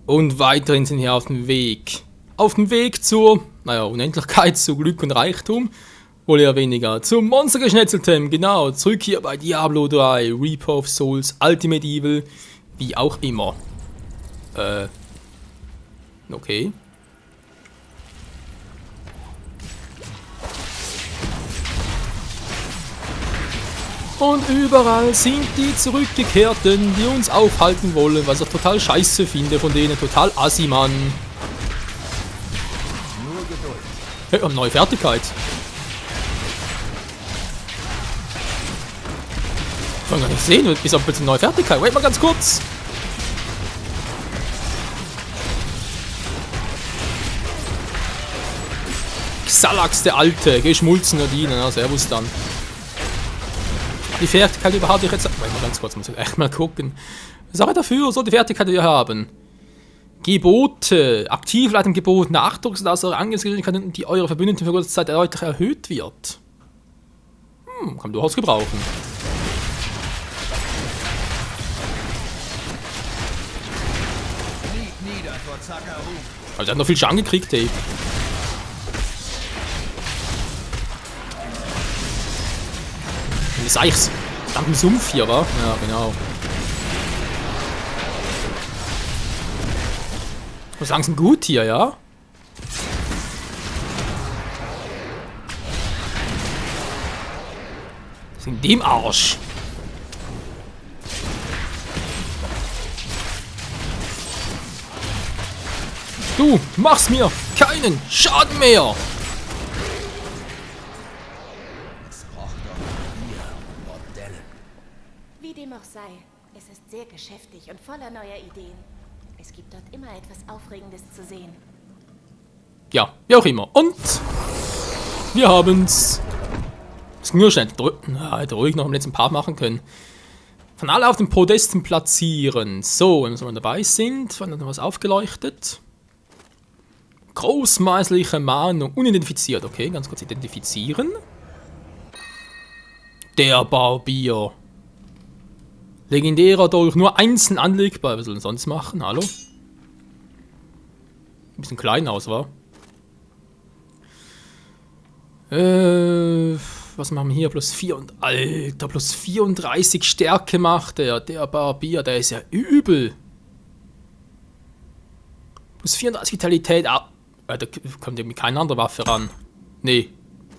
Und weiterhin sind wir auf dem Weg. Auf dem Weg zur, naja, Unendlichkeit, zu Glück und Reichtum. Wohl eher weniger. Zum Monstergeschnetzeltem, genau. Zurück hier bei Diablo 3, Reaper of Souls, Ultimate Evil, wie auch immer. Okay. Und überall sind die Zurückgekehrten, die uns aufhalten wollen, was ich total scheiße finde von denen, total assi, Mann. Hey, wir haben eine neue Fertigkeit. Ich kann gar nicht sehen, ist aber eine neue Fertigkeit. Wait mal ganz kurz. Xalax, der Alte, geschmolzener Diener, na, servus dann. Die Fertigkeit überhaupt ich jetzt. Warte mal ganz kurz, muss ich echt mal gucken. Sache dafür, so die Fertigkeit, die wir haben. Gebote. Aktivleitung geboten. Achtung, dass eure Angriffsgeschwindigkeit und die eure Verbündeten für kurze Zeit deutlich erhöht wird. Kann durchaus gebrauchen. Also der hat noch viel Schaden gekriegt, ey. Das ist eigentlich verdammt ein Sumpf hier, wa? Ja, genau. Ich muss langsam gut hier, ja? Was ist in dem Arsch? Du machst mir keinen Schaden mehr! Wie dem auch sei, es ist sehr geschäftig und voller neuer Ideen. Es gibt dort immer etwas Aufregendes zu sehen. Ja, wie auch immer. Und wir haben's. Das ging nur schnell. Hätte ruhig noch am letzten Part machen können. Von alle auf den Podesten platzieren. So, wenn wir dabei sind, war noch was aufgeleuchtet. Großmeisterliche Mahnung. Unidentifiziert. Okay, ganz kurz identifizieren. Der Barbier. Legendärer Dolch, nur einzeln anlegbar. Was soll denn sonst machen? Hallo? Ein bisschen klein aus, wa? Was machen wir hier? Plus 4 und. Alter, plus 34 Stärke macht der. Der Barbier, der ist ja übel. Plus 34 Vitalität. Ah, da kommt irgendwie keine andere Waffe ran. Nee,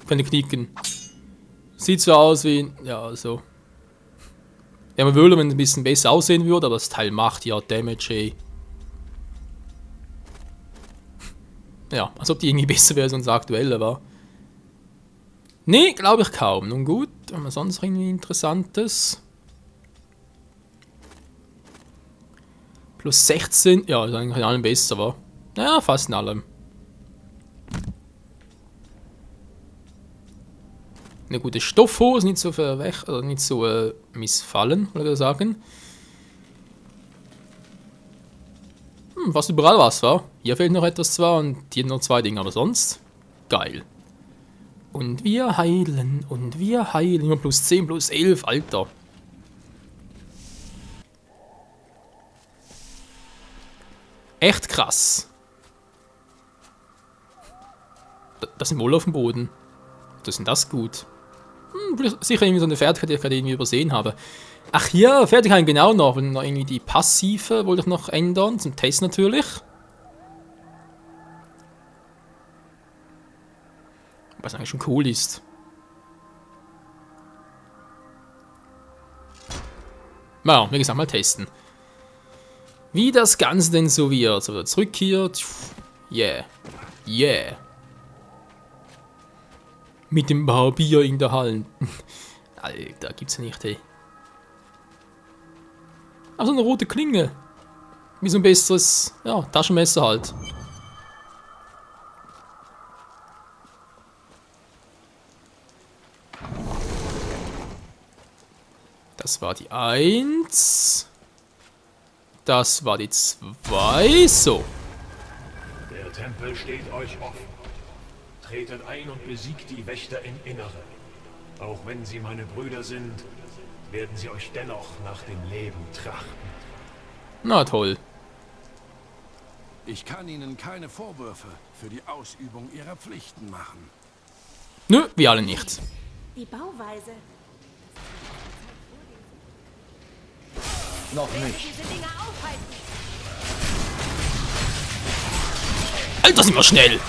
könnte knicken. Sieht so aus wie. Ja, so. Ja, man würde, wenn es ein bisschen besser aussehen würde, aber das Teil macht ja Damage, ey. Ja, als ob die irgendwie besser wäre als unser aktuelle war. Nee, glaube ich kaum. Nun gut, haben wir sonst irgendwie Interessantes? Plus 16, ja, ist eigentlich in allem besser, war. Ja, fast in allem. Eine gute Stoffhose, nicht so nicht so missfallen, würde ich sagen. Fast überall was, war. Hier fehlt noch etwas zwar und hier noch 2 Dinge, aber sonst geil. Und wir heilen, und wir heilen. Immer plus 10, plus 11, Alter. Echt krass. Das sind wohl auf dem Boden. Das sind das gut. Sicher irgendwie so eine Fertigkeit, die ich gerade irgendwie übersehen habe. Ach ja, Fertigkeit genau noch. Wenn noch irgendwie die Passive wollte ich noch ändern. Zum Test natürlich. Was eigentlich schon cool ist. Na, wie gesagt, mal testen. Wie das Ganze denn so wird. So, wieder zurück hier. Yeah. Yeah. Mit dem Barbier in der Halle. Alter, gibt's ja nicht, ey. Also eine rote Klinge. Wie so ein besseres, ja, Taschenmesser halt. Das war die 1. Das war die 2. So. Der Tempel steht euch offen. Tretet ein und besiegt die Wächter im Inneren. Auch wenn sie meine Brüder sind, werden sie euch dennoch nach dem Leben trachten. Na toll. Ich kann Ihnen keine Vorwürfe für die Ausübung Ihrer Pflichten machen. Nö, wir alle nicht. Die Bauweise. Noch nicht. Diese Dinger aufhalten. Alter, sind wir schnell!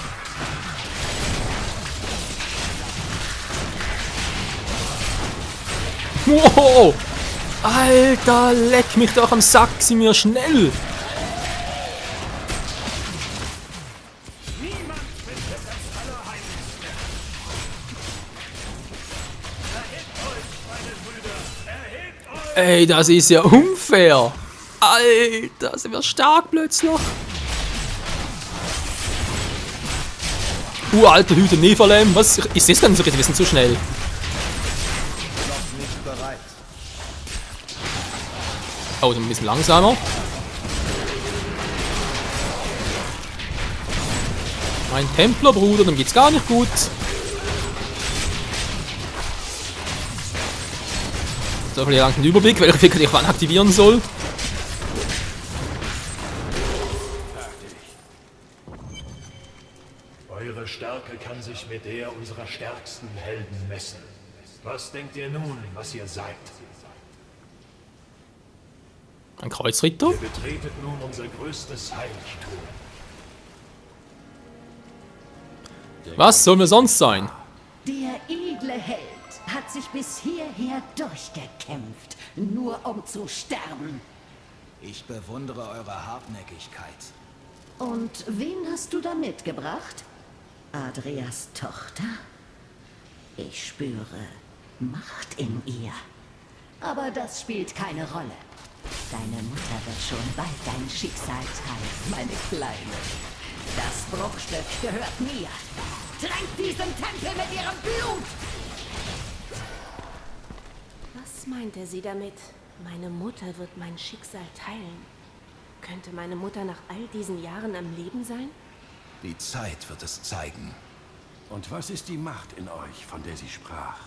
Wow! Alter, leck mich doch am Sack, sind wir schnell! Ey, das ist ja unfair! Alter, sind wir stark plötzlich! Alter Hüte Nephalem, was? Ich seh's gar nicht so richtig, wir sind zu schnell. Noch nicht bereit. Oh, dann ein bisschen langsamer. Mein Templerbruder, dem geht's gar nicht gut. So, vielleicht lang den Überblick, welche Ficker ich wann aktivieren soll. Eure Stärke kann sich mit der unserer stärksten Helden messen. Was denkt ihr nun, was ihr seid? Ein Kreuzritter. Ihr betretet nun unser größtes Heiligtum. Was sollen wir sonst sein? Der edle Held hat sich bis hierher durchgekämpft, nur um zu sterben. Ich bewundere eure Hartnäckigkeit. Und wen hast du da mitgebracht? Adrias Tochter? Ich spüre Macht in ihr. Aber das spielt keine Rolle. Deine Mutter wird schon bald dein Schicksal teilen, meine Kleine. Das Bruchstück gehört mir. Tränkt diesen Tempel mit ihrem Blut! Was meinte sie damit? Meine Mutter wird mein Schicksal teilen. Könnte meine Mutter nach all diesen Jahren am Leben sein? Die Zeit wird es zeigen. Und was ist die Macht in euch, von der sie sprach?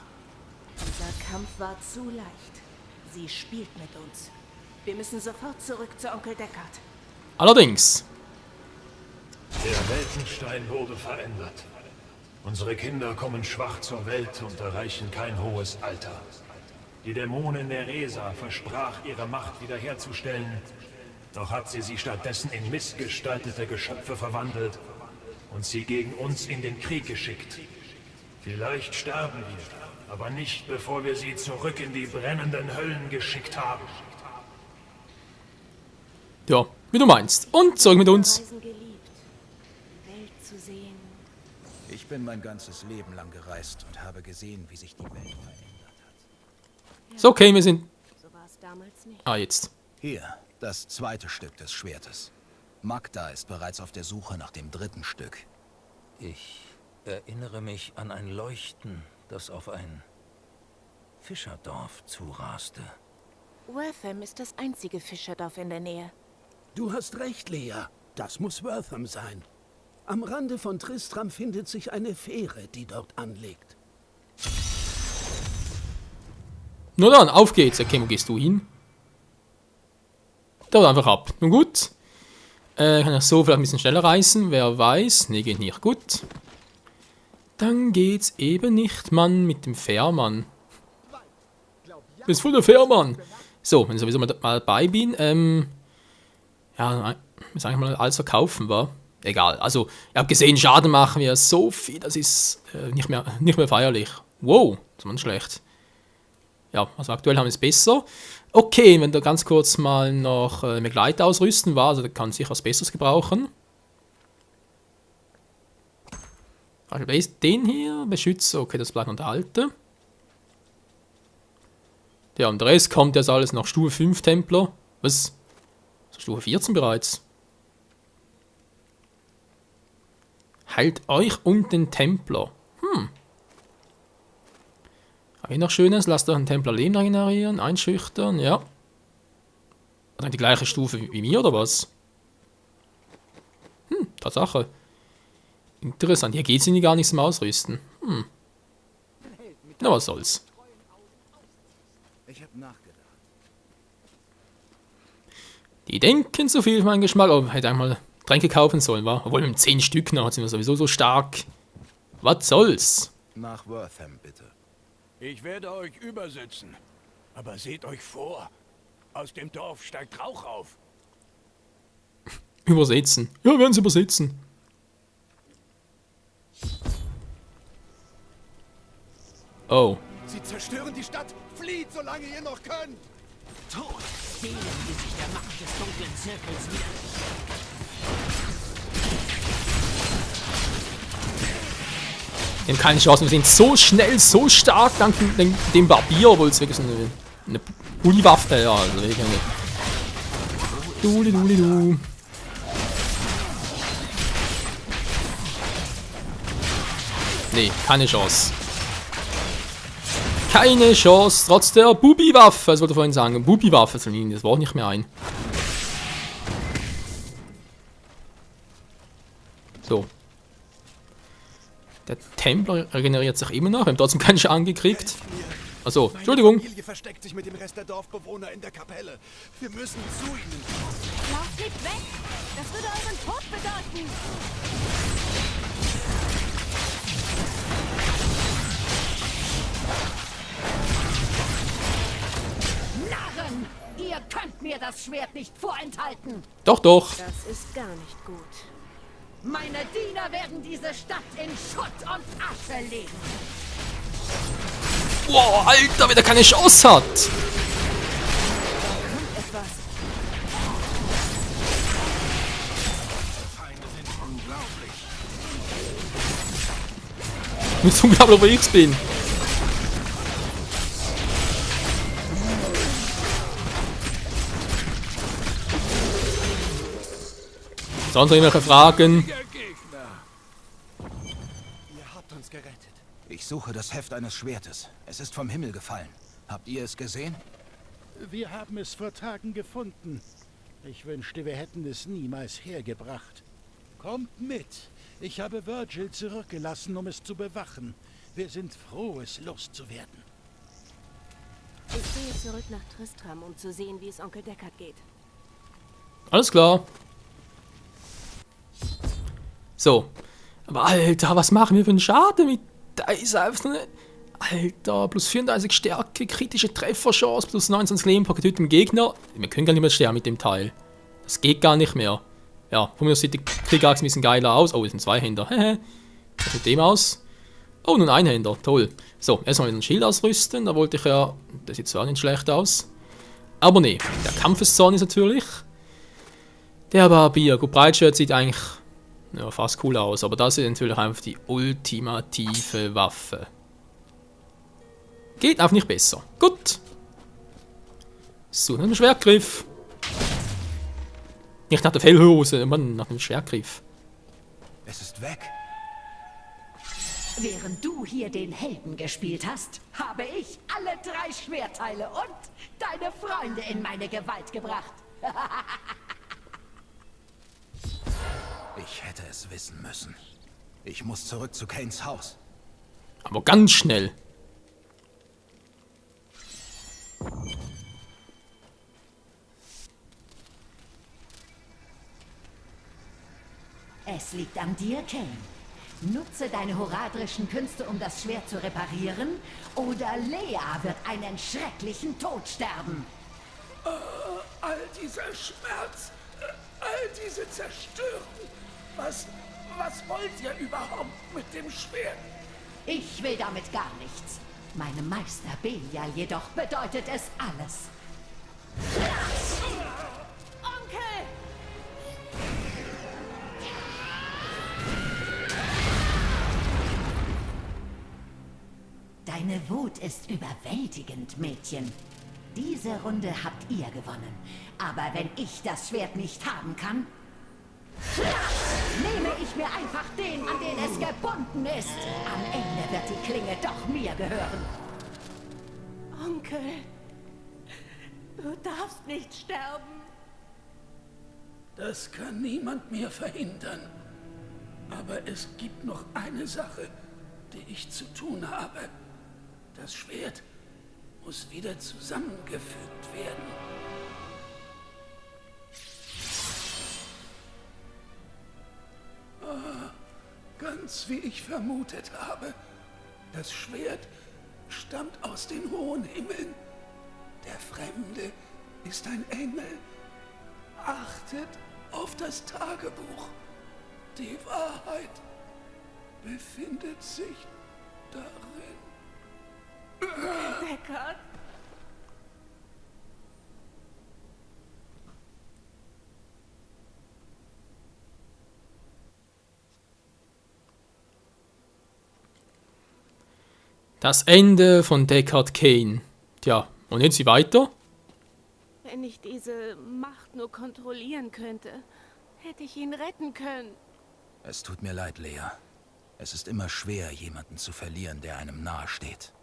Unser Kampf war zu leicht. Sie spielt mit uns. Wir müssen sofort zurück zu Onkel Deckard. Allerdings. Der Weltenstein wurde verändert. Unsere Kinder kommen schwach zur Welt und erreichen kein hohes Alter. Die Dämonin Neresa versprach, ihre Macht wiederherzustellen, doch hat sie stattdessen in missgestaltete Geschöpfe verwandelt und sie gegen uns in den Krieg geschickt. Vielleicht sterben wir, aber nicht, bevor wir sie zurück in die brennenden Höllen geschickt haben. Ja, wie du meinst. Und zurück mit uns. Reisen geliebt. Die Welt zu sehen. Ich bin mein ganzes Leben lang gereist und habe gesehen, wie sich die Welt verändert hat. So, okay, wir sind... So war es damals nicht. Ah, jetzt. Hier, das zweite Stück des Schwertes. Magda ist bereits auf der Suche nach dem dritten Stück. Ich erinnere mich an ein Leuchten, das auf ein Fischerdorf zuraste. Wortham ist das einzige Fischerdorf in der Nähe. Du hast recht, Lea. Das muss Wortham sein. Am Rande von Tristram findet sich eine Fähre, die dort anlegt. Nur dann, auf geht's. Okay, wo gehst du hin? Da einfach ab. Nun gut. Kann ich so vielleicht ein bisschen schneller reisen, wer weiß. Ne, geht nicht. Gut. Dann geht's eben nicht, Mann, mit dem Fährmann. Du bist voll der Fährmann. So, wenn ich sowieso mal dabei bin, ja, muss eigentlich mal alles verkaufen, war. Egal, also, ihr habt gesehen, Schaden machen wir so viel, das ist nicht mehr feierlich. Wow, das war nicht schlecht. Ja, also aktuell haben wir es besser. Okay, wenn da ganz kurz mal noch Begleiter ausrüsten war, also da kann sicher was Besseres gebrauchen. Also den hier, Beschützer, okay, das bleibt noch der alte. Ja, und der Rest kommt jetzt alles nach Stufe 5 Templer. Was? Stufe 14 bereits. Heilt euch und den Templer. Habe ich noch Schönes? Lasst euch einen Templer Leben regenerieren, einschüchtern, ja. Hat die gleiche Stufe wie mir, oder was? Tatsache. Interessant, hier geht es ihnen gar nichts zum Ausrüsten. Na, was soll's. Ich habe nachgedacht. Die denken zu viel für meinen Geschmack. Oh, hätte einmal Tränke kaufen sollen, wa? Obwohl mit 10 Stück noch sind wir sowieso so stark. Was soll's? Nach Wortham, bitte. Ich werde euch übersetzen. Aber seht euch vor. Aus dem Dorf steigt Rauch auf. Übersetzen. Ja, wir werden es übersetzen. Oh. Sie zerstören die Stadt. Flieht, solange ihr noch könnt. Tod, Seelen, die sich der Macht des dunklen Zirkels Wir haben keine Chance. Wir sind so schnell, so stark dank dem Barbier, obwohl es wirklich so eine Bulli-Waffe. Ja, also wirklich eine. Du. Nee, keine Chance. Keine Chance, trotz der Bubi-Waffe. Das wollte ich vorhin sagen. Bubi-Waffe, das Wort nicht mehr ein. So. Der Templer regeneriert sich immer noch. Wir haben trotzdem keinen Schaden gekriegt. Achso, Entschuldigung. Meine Familie versteckt sich mit dem Rest der Dorfbewohner in der Kapelle. Wir müssen zu ihnen. Lauft nicht weg! Das würde euren Tod bedeuten! Narren! Ihr könnt mir das Schwert nicht vorenthalten! Doch. Das ist gar nicht gut. Meine Diener werden diese Stadt in Schutt und Asche legen! Boah, Alter, wie der keine Chance hat. Kommt etwas. Feinde sind unglaublich. Du bist unglaublich, wo ich bin. Sonst noch irgendwelche Fragen? Der Gegner. Ihr habt uns gerettet. Ich suche das Heft eines Schwertes. Es ist vom Himmel gefallen. Habt ihr es gesehen? Wir haben es vor Tagen gefunden. Ich wünschte, wir hätten es niemals hergebracht. Kommt mit. Ich habe Virgil zurückgelassen, um es zu bewachen. Wir sind froh, es loszuwerden. Ich gehe zurück nach Tristram, um zu sehen, wie es Onkel Deckard geht. Alles klar. So. Aber Alter, was machen wir für einen Schaden mit dieser einfach so eine... Alter, plus 34 Stärke, kritische Trefferchance, plus 29 Leben pro getötetem Gegner. Wir können gar nicht mehr sterben mit dem Teil. Das geht gar nicht mehr. Ja, von mir sieht die Kriegaxt ein bisschen geiler aus. Oh, das sind Zweihänder. Hehe. Was mit dem aus? Oh, nun Einhänder. Toll. So, erstmal wieder ein Schild ausrüsten. Da wollte ich ja... Das sieht zwar nicht schlecht aus. Aber nee, der Kampfeszorn ist natürlich... Der Barbier. Gut, Breitshirt sieht eigentlich... Ja, fast cool aus. Aber das ist natürlich einfach die ultimative Waffe. Geht einfach nicht besser. Gut. So, dann ein Schwertgriff. Nicht nach der Fellhose, Mann, nach dem Schwertgriff. Es ist weg. Während du hier den Helden gespielt hast, habe ich alle 3 Schwertteile und deine Freunde in meine Gewalt gebracht. Ich hätte es wissen müssen. Ich muss zurück zu Kains Haus. Aber ganz schnell. Es liegt an dir, Kain. Nutze deine horadrischen Künste, um das Schwert zu reparieren, oder Lea wird einen schrecklichen Tod sterben. All dieser Schmerz, all diese Zerstörung. Was wollt ihr überhaupt mit dem Schwert? Ich will damit gar nichts. Meinem Meister Belial jedoch bedeutet es alles. Onkel! Deine Wut ist überwältigend, Mädchen. Diese Runde habt ihr gewonnen. Aber wenn ich das Schwert nicht haben kann, nehme ich mir einfach den, an den es gebunden ist. Am Ende wird die Klinge doch mir gehören. Onkel! Du darfst nicht sterben. Das kann niemand mehr verhindern. Aber es gibt noch eine Sache, die ich zu tun habe. Das Schwert muss wieder zusammengefügt werden. Ganz wie ich vermutet habe. Das Schwert stammt aus den hohen Himmeln. Der Fremde ist ein Engel. Achtet auf das Tagebuch. Die Wahrheit befindet sich darin. Deckard? Das Ende von Deckard Cain. Tja, und jetzt wie weiter? Wenn ich diese Macht nur kontrollieren könnte, hätte ich ihn retten können. Es tut mir leid, Lea. Es ist immer schwer, jemanden zu verlieren, der einem nahesteht.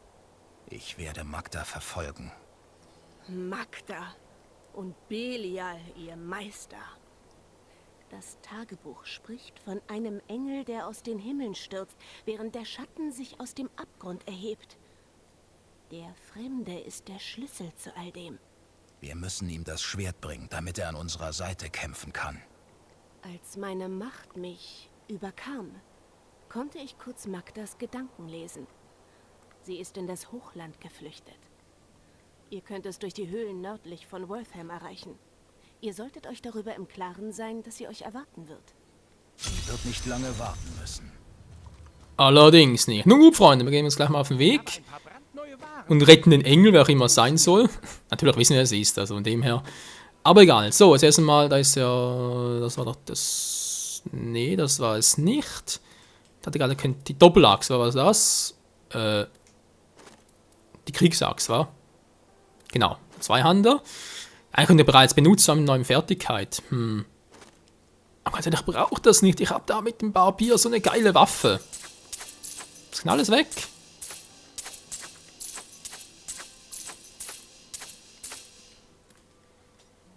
Ich werde Magda verfolgen. Magda und Belial, ihr Meister. Das Tagebuch spricht von einem Engel, der aus den Himmeln stürzt, während der Schatten sich aus dem Abgrund erhebt. Der Fremde ist der Schlüssel zu all dem. Wir müssen ihm das Schwert bringen, damit er an unserer Seite kämpfen kann. Als meine Macht mich überkam, konnte ich kurz Magdas Gedanken lesen. Sie ist in das Hochland geflüchtet. Ihr könnt es durch die Höhlen nördlich von Wortham erreichen. Ihr solltet euch darüber im Klaren sein, dass sie euch erwarten wird. Sie wird nicht lange warten müssen. Allerdings nicht. Nun gut, Freunde, wir gehen jetzt gleich mal auf den Weg. Und retten den Engel, wer auch immer es sein soll. Natürlich wissen wir, wer es ist, also von dem her. Aber egal. So, das erste Mal, da ist ja... Das war doch das... Nee, das war es nicht. Ich hatte gerade die Doppelachs, war was das? Die Kriegsachs, war? Genau, Zweihander. Eigentlich konnte er bereits benutzt haben mit einer neuen Fertigkeit. Aber also, ich brauche das nicht. Ich habe da mit dem Barbier so eine geile Waffe. Das kann alles weg.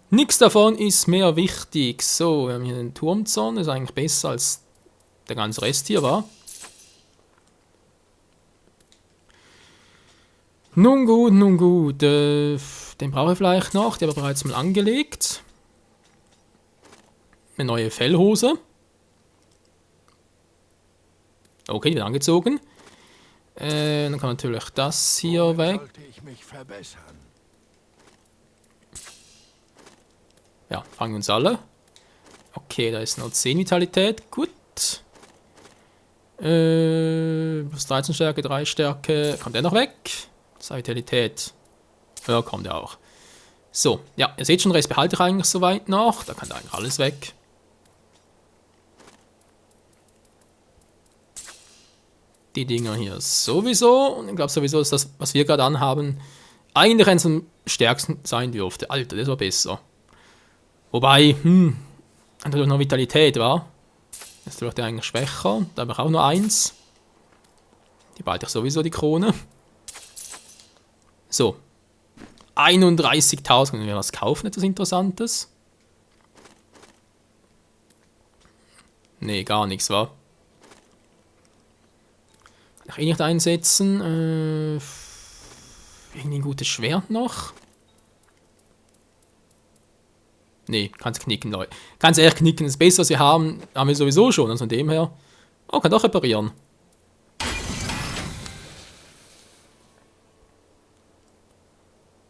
Nichts davon ist mehr wichtig. So, wir haben hier den Turmzaun. Das ist eigentlich besser als der ganze Rest hier war. Nun gut, nun gut. Den brauche ich vielleicht noch. Die habe ich bereits mal angelegt. Eine neue Fellhose. Okay, die wird angezogen. Dann kann natürlich das hier weg. Sollte ich mich verbessern? Ja, fangen wir uns alle. Okay, da ist noch 10 Vitalität. Gut. Plus 13 Stärke, 3 Stärke. Kommt der noch weg? 2 Vitalität. Ja, kommt er auch. So, ja, ihr seht schon, Rest behalte ich eigentlich soweit noch. Da kann da eigentlich alles weg. Die Dinger hier sowieso. Und ich glaube sowieso, dass das, was wir gerade anhaben, eigentlich eines am stärksten sein dürfte. Alter, das war besser. Wobei, natürlich noch Vitalität, war. Das ist natürlich der eigentlich schwächer. Da habe ich auch nur 1. Die behalte ich sowieso, die Krone. So. 31.000. Können wir was kaufen, etwas Interessantes? Nee, gar nichts, wa? Kann ich eh nicht einsetzen. Irgendwie ein gutes Schwert noch. Nee, kann's knicken, Leute. Kann's ehrlich knicken. Das Beste, was wir haben wir sowieso schon. Also von dem her. Oh, kann doch reparieren.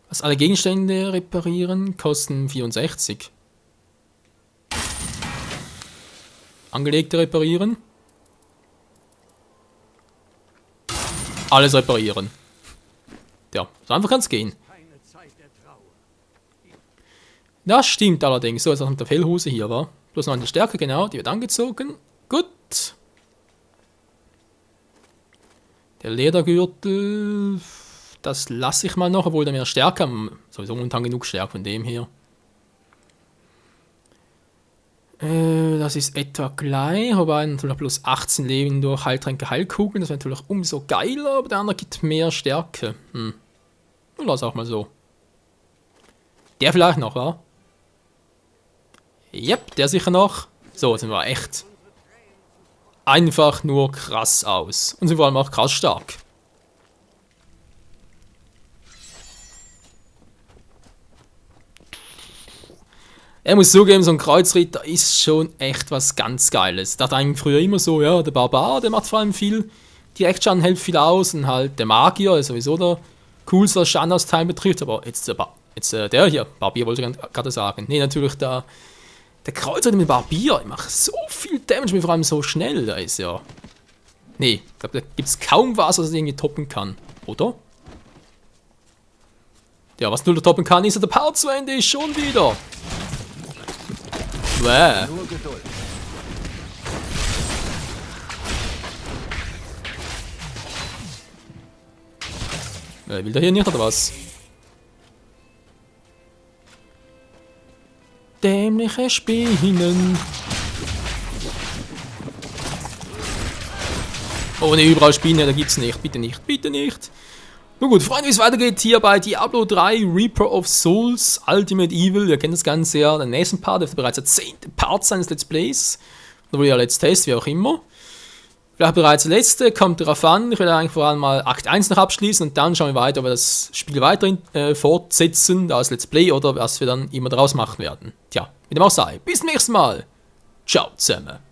Was alle Gegenstände reparieren, kosten 64. Angelegte reparieren. Alles reparieren. Ja, so einfach kann es gehen. Das stimmt allerdings. So, jetzt noch mit der Fellhose hier, war. Plus 9 Stärke, genau, die wird angezogen. Gut. Der Ledergürtel, das lasse ich mal noch, obwohl der mehr Stärke haben. Sowieso momentan genug Stärke von dem her. Das ist etwa gleich, wobei natürlich plus 18 Leben durch Heiltränke, Heilkugeln. Das wäre natürlich umso geiler, aber der andere gibt mehr Stärke. Und lass auch mal so. Der vielleicht noch, wa? Yep, der sicher noch. So, jetzt sind wir echt einfach nur krass aus. Und sind vor allem auch krass stark. Er muss zugeben, so ein Kreuzritter ist schon echt was ganz Geiles. Da dachte ich früher immer so, ja, der Barbar, der macht vor allem viel. Direktschaden hält viel aus und halt der Magier ist sowieso der coolste, was Schadenausteil betrifft. Aber jetzt der hier, Barbier wollte ich gerade sagen. Nee, natürlich der Kreuzritter mit Barbier. Ich mache so viel Damage, vor allem so schnell. Da ist ja. Nee, ich glaube, da gibt es kaum was irgendwie toppen kann. Oder? Ja, was nur toppen kann, ist, der Part zu Ende ist schon wieder. Bäh. Nur Geduld. Will der hier nicht, oder was? Dämliche Spinnen. Oh ne, überall Spinnen, da gibt's nicht. Bitte nicht, bitte nicht. Nun gut, Freunde, wie es weitergeht hier bei Diablo 3 Reaper of Souls Ultimate Evil. Ihr kennt das Ganze ja. Der nächsten Part dürfte bereits der 10. Part seines Let's Plays. Oder ja Let's Test, wie auch immer. Vielleicht bereits der letzte, kommt darauf an. Ich werde eigentlich vor allem mal Akt 1 noch abschließen und dann schauen wir weiter, ob wir das Spiel weiterhin fortsetzen, da als Let's Play oder was wir dann immer daraus machen werden. Tja, wie dem auch sei. Bis zum nächsten Mal. Ciao zusammen.